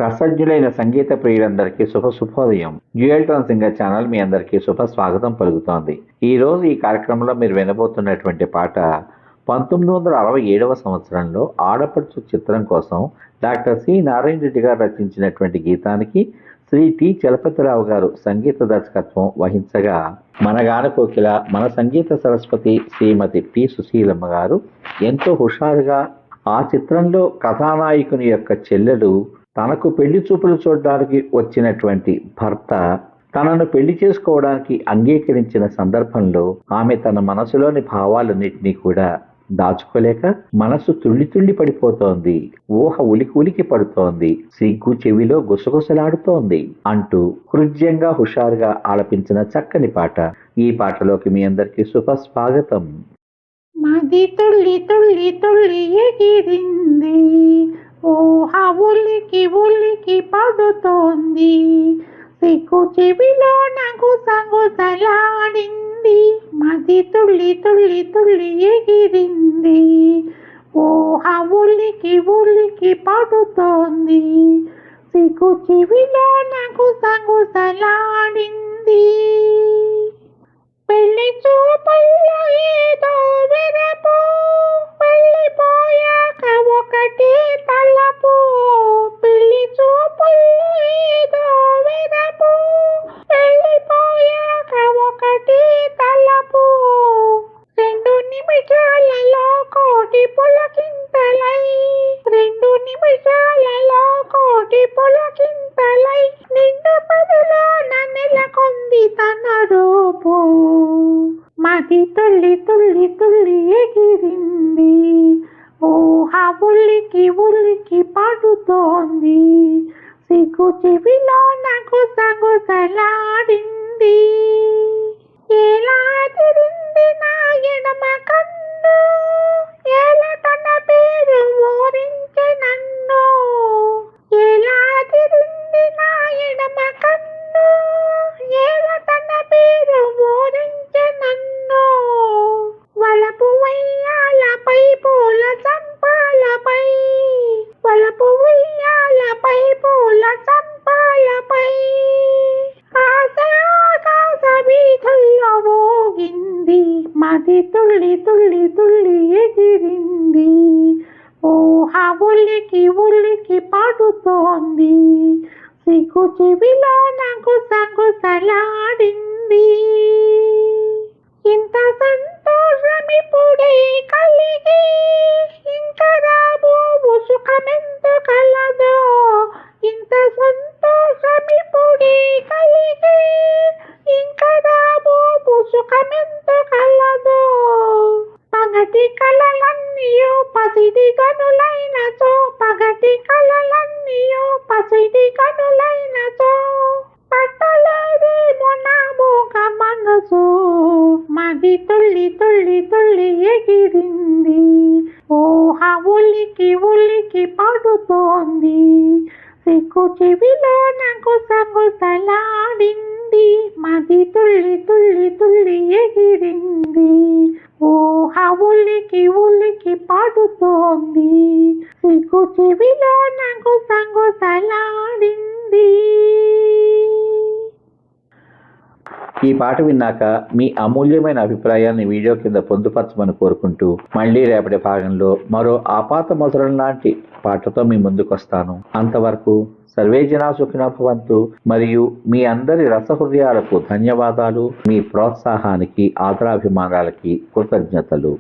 రసజ్ఞులైన సంగీత ప్రియులందరికీ శుభోదయం. Dual tone singer channel మీ అందరికీ శుభ స్వాగతం పలుకుతోంది. ఈ రోజు ఈ కార్యక్రమంలో మీరు వినబోతున్నటువంటి పాట 1967 సంవత్సరంలో ఆడపడుచు చిత్రం కోసం డాక్టర్ సి నారాయణ రెడ్డి గారు రచించినటువంటి గీతానికి శ్రీ టి చలపతిరావు గారు సంగీత దర్శకత్వం వహించగా, మన గాన కోకిల, మన సంగీత సరస్వతి శ్రీమతి పి సుశీలమ్మ గారు ఎంతో హుషారుగా ఆ చిత్రంలో కథానాయకుని యొక్క చెల్లెలు తనకు పెళ్లి చూపులు చూడడానికి వచ్చినటువంటి భర్త తనను పెళ్లి చేసుకోవడానికి అంగీకరించిన సందర్భంలో ఆమె తన మనసులోని భావాలన్నింటినీ కూడా దాచుకోలేక మనసు తుళ్ళి పడిపోతోంది, ఊహ ఉలికి పడుతోంది, సిగ్గు చెవిలో గుసగుసలాడుతోంది అంటూ హృద్యంగా హుషారుగా ఆలపించిన చక్కని పాట. ఈ పాటలోకి మీ అందరికీ స్వాగతం. మది తుళ్ళి తుళ్ళి తుళ్ళి ఎగిరింది, ఊహ ఉలికి పడుతోంది, సిగ్గు చెవిలో గుసగుసలాడింది. మది తుళ్ళి తుళ్ళి తుళ్ళి ఎగిరింది, ఊహ ఉలికి పడుతోంది, సిగ్గు చెవిలో గుసగుసలాడింది. పెళ్లి చూపుల్లో ఏదో వెరపు, పెళ్లిపోయాక ఒకటే తలపు. పెళ్లి చూపుల్లో ఏదో వెరపు, పెళ్లిపోయాక ఒకటే తలపు. 2 నిమిషాలలో కోటి పులకింతలై, 2 నిమిషాలలో కోటి పులకింతలై, నిండు పదిలో నెలకొంది తన రూపు. మది తుళ్ళి తుళ్ళి తుళ్ళి ఎగిరింది, ఊహ ఉలికి పడుతోంది, సిగ్గు చెవిలో గుసగుసలాడింది. ఎలా తిరింది నా ఎడమ కన్ను, ఎలా తన పేరు ఊరించె నన్ను. ఎలా తిరింది నా ఎడమ కన్ను, ఎలా తన పేరు ఊరించె నన్ను. వలపు ఉయ్యాలపై పూల చంపాలపై, వలపు ఉయ్యాలపై పూల చంపాలపై, ఆకాశ వీధుల్లో ఊగింది. మది తుళ్ళి తుళ్ళి తుళ్ళి ఎగిరింది, ఊహ ఉలికి పడుతోంది, సిగ్గు చెవిలో గుసగుసలాడింది. ఇంత సంతోషమిప్పుడే కలిగి, ఇంకా రాబోవు సుఖమెంత కలదో. ఇంత సంతోషమిప్పుడే కలిగి, ఇంకా రాబోవు సుఖమెంత కలదో. పగటి కలలన్నీయో పసిడి గనులైనచో, పగటి కలలన్నీయో పసిడి గనులైనచో, పట్టలేదేమో నా మోగ మనసు. మది తుళ్ళి తుళ్ళి తుళ్ళి ఎగిరింది, ఊహ ఉలికి పడుతోంది, సిగ్గు చెవిలో గుసగుసలాడింది. మది తుళ్ళి తుళ్ళి తుళ్ళి ఎగిరింది, ఊహ ఉలికి పడుతోంది, సిగ్గు చెవిలో గుసగుసలాడింది. ఈ పాట విన్నాక మీ అమూల్యమైన అభిప్రాయాన్ని వీడియో కింద పొందుపరచమని కోరుకుంటూ, మళ్ళీ రేపటి భాగంలో మరో ఆపాత మధురం లాంటి పాటతో మీ ముందుకొస్తాను. అంతవరకు సర్వే జనా సుఖినో భవంతు. మరియు మీ అందరి రసహృదయాలకు ధన్యవాదాలు. మీ ప్రోత్సాహానికి, ఆదరాభిమానాలకి కృతజ్ఞతలు.